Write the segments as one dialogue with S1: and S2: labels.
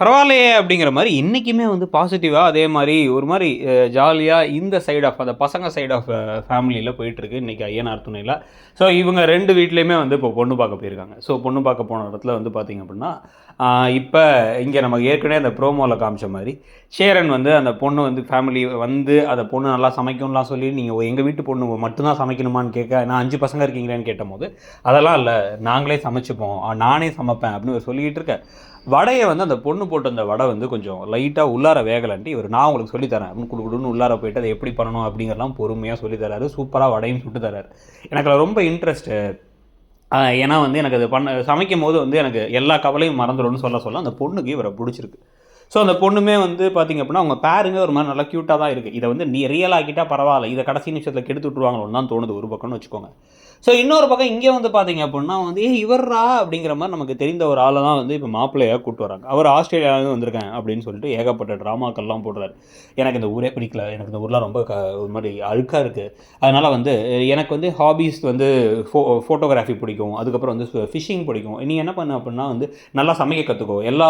S1: பரவாயில்லையே அப்படிங்கிற மாரி இன்னைக்குமே வந்து பாசிட்டிவா அதே மாரி ஒரு மாரி ஜாலியா இந்த சைட் ஆஃப் அந்த பசங்க சைட் ஆஃப் ஃபேமிலியில போயிட்டுருக்கு இன்னைக்கு ஐயனார் துணையில. ஸோ இவங்க 2 வீட்லயுமே வந்து இப்போ பொண்ணு பார்க்க போயிருக்காங்க. ஸோ பொண்ணு பார்க்க போன இடத்துல வந்து பார்த்தீங்க அப்படின்னா, இப்ப இங்க நமக்கு ஏற்கனவே அந்த ப்ரோமோல காமிச்ச மாரி, சேரன் வந்து அந்த பொண்ணு வந்து ஃபேமிலி வந்து அந்த பொண்ணு நல்லா சமைக்கும்லாம் சொல்லி, நீங்க எங்க வீட்டு பொண்ணு மட்டும் தான் சமைக்கணுமான்னு கேட்க, நான் 5 பசங்க இருக்கீங்களேன்னு கேட்டபோது, அதெல்லாம் இல்ல நாங்களே சமைச்சுப்போம். நானே சமைப்பேன் அப்படின்னு இவர் சொல்லிக்கிட்டு இருக்க, வடைய வந்து அந்த பொண்ணு போட்ட அந்த வடை வந்து கொஞ்சம் லைட்டா உள்ளார வேகலன்ட்டு இவர் நான் உங்களுக்கு சொல்லி தரேன் அப்படின்னு குடுகுடுன்னு உள்ளார போயிட்டு அதை எப்படி பண்ணணும் அப்படிங்கிறதெல்லாம் பொறுமையா சொல்லி தராரு. சூப்பரா வடையும் சுட்டு தராரு. எனக்கு அதுல ரொம்ப இன்ட்ரெஸ்ட். ஏன்னா வந்து எனக்கு அது சமைக்கும்போது வந்து எனக்கு எல்லா கவலையும் மறந்துடும்னு சொல்ல அந்த பொண்ணுக்கு இவரை பிடிச்சிருக்கு. ஸோ அந்த பொண்ணுமே வந்து பார்த்தீங்க அப்படின்னா, அவங்க பேருமே ஒரு மாரி நல்லா க்யூட்டா தான் இருக்கு. இத வந்து நீ ரியல் ஆக்கிட்டா பரவால்ல. இத கடைசி நிமிஷத்தில கெடுத்து விட்டுருவாங்களோன்னு தான் தோணுது ஒரு பக்கம்னு வச்சுக்கோங்க. ஸோ இன்னொரு பக்கம் இங்க வந்து பார்த்தீங்க அப்படின்னா வந்து, "ஏய் இவர்றா" அப்படிங்கிற மாரி நமக்கு தெரிந்த ஒரு ஆள தான் வந்து இப்ப மாப்பிள்ளையா கூட்டு வராங்க. அவர் ஆஸ்திரேலியாவிலேருந்து வந்திருக்கேன் அப்படின்னு சொல்லிட்டு ஏகப்பட்ட ட்ராமாக்கள்லாம் போடுறாரு. எனக்கு இந்த ஊரே பிடிக்கல. எனக்கு இந்த ஊர்லாம் ரொம்ப ஒரு மாரி அழுக்கா இருக்கு. அதனால வந்து எனக்கு வந்து ஹாபீஸ் வந்து ஃபோட்டோகிராஃபி பிடிக்கும். அதுக்கப்புறம் வந்து ஃபிஷிங் பிடிக்கும். நீ என்ன பண்ணு அப்படின்னா வந்து நல்லா சமைக்க கத்துக்கோ. எல்லா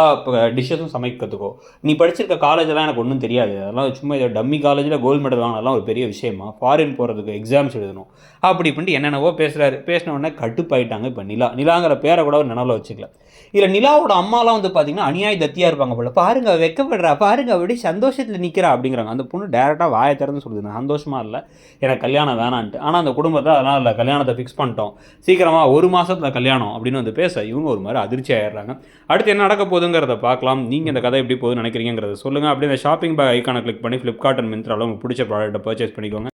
S1: டிஷ்ஷஸும் சமைக்க கத்துக்கோ. நீ படிச்சிருக்க காலேஜெல்லாம் எனக்கு ஒண்ணும் தெரியாது. அதெல்லாம் சும்மா ஏதோ டம்மி காலேஜ்ல கோல்டு மெடல் வாங்கினதெல்லாம் ஒரு பெரிய விஷயமா? ஃபாரின் போறதுக்கு எக்ஸாம்ஸ் எழுதணும். அப்படி இப்படின்ட்டு என்னென்னவோ பேசுறாரு. பேசின உடனே கடுப்பாயிட்டாங்க இப்ப நிலா. நிலாங்கிற பேரை கூட அவர் நினைவுல வச்சுக்கல. இதுல நிலாவோட அம்மாலாம் வந்து பார்த்தீங்கன்னா, அநியாய தத்தியா இருப்பாங்க போல. "பாருங்க அவ வெட்கப்படுறா, பாருங்க அவ அப்படியே சந்தோஷத்துல நிக்கிறா" அப்படிங்கிறாங்க. அந்த பொண்ணு டைரக்ட்டா வாய திறந்து சொல்லுது, "நான் சந்தோஷமா இல்ல. எனக்கு கல்யாணம் வேணான்ட்டு." ஆனா அந்த குடும்பத்தில அதெல்லாம் இல்ல, கல்யாணத்த ஃபிக்ஸ் பண்ணிட்டோம். சீக்கிரமா 1 மாசத்துல கல்யாணம் அப்படின்னு வந்து பேச, இவங்க ஒரு மாரி அதிர்ச்சி ஆயிடுறாங்க. அடுத்து என்ன நடக்க போகுதுங்கிறத பார்க்கலாம். நீங்க இந்த கதை எப்படி போகுதுன்னு நினைக்கிறீங்கங்கிறத சொல்லுங்க. அப்படியே இந்த ஷாப்பிங் பேக் ஐகானை கிளிக் பண்ணி Flipkart அண்ட் Myntraல உங்களுக்கு பிடிச்ச ப்ராடக்ட்ட பர்ச்சேஸ் பண்ணிக்கோங்க.